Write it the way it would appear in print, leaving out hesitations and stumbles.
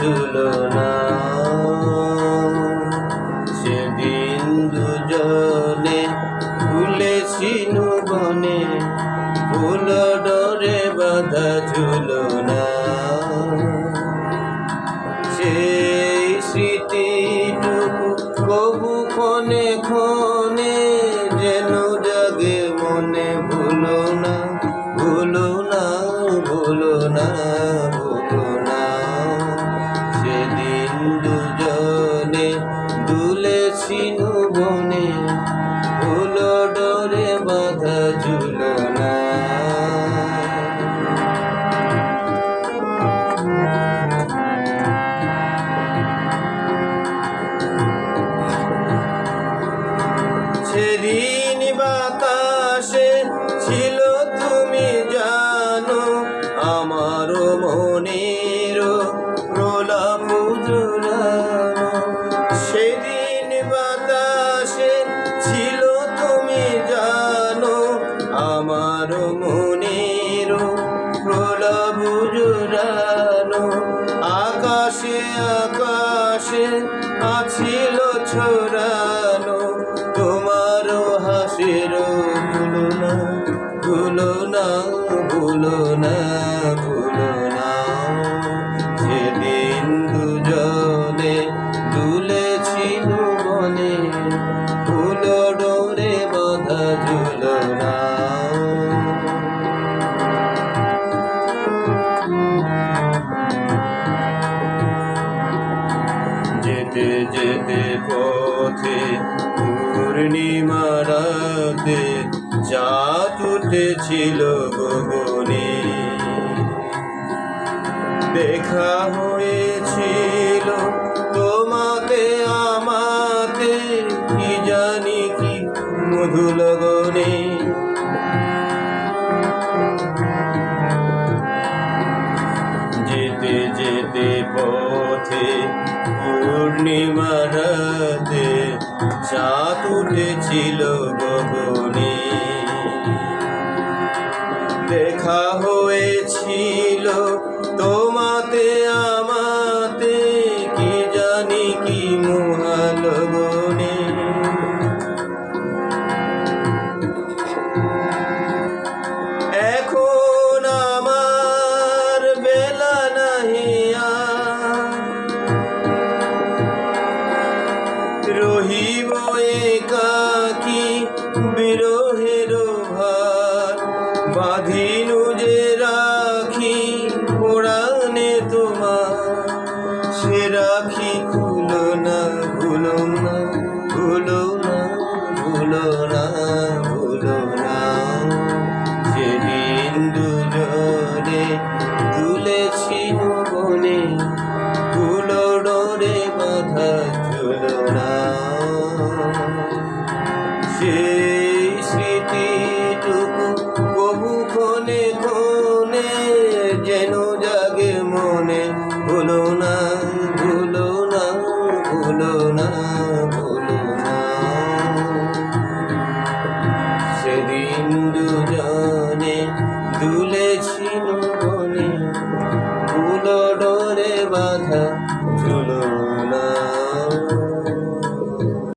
ঝুলনা। সেদিন দুজনে ভুলেছিনু বনে, ফুল ডোরে বাঁধা ঝুলনা। সেই স্মৃতিটুকু কবু ক্ষণে ক্ষণে যেন জাগে মনে। ভুলো না, ভুলো না, ভুলো না, ভুলো না। সেদিন দুজনে দুলেছিনু বনে, ফুল ডোরে বাঁধা ঝুলনা। সেদিন বাতাসে ছিল তুমি জানো, আমার মনের প্রলাপ জুড়ানো। সেদিন বাতাসে ছিল তুমি জানো, আমার মনের প্রলাপ জুড়ানো। আকাশে আকাশে আছিল ছড়ানো তোমার হাসির তুলনা। ভুলো না, ভুলো না, ভুলো না। সেদিন দুজনে দুলেছিনু বনে, ফুল ডোরে বাঁধা ঝুলনা। যেতে যেতে পথে পূর্ণিমা রাতে চাঁদ উঠেছিল গগনে। দেখা হয়েছিল তোমাকে আমাতে, কি জানি কি মধু লগনে। যেতে যেতে পথে পূর্ণিমা রাতে চাঁদ উঠেছিল গগনে। দেখা হয়েছিল তোমাতে আমাতে, কি জানি কি মহালগনে। এখন আমার বেলা নাহিয়া, রহিব একাকী বিরহের ভার। বাঁধিনু যে রাখি পরাণে তোমার, সে রাখি খুলো না, ভুলো না, ভুলো না, ভুলো না, ভুলো না। সেদিন দুজনে দুলেছিনু বনে, ফুল ডোরে বাঁধা ঝুলনা।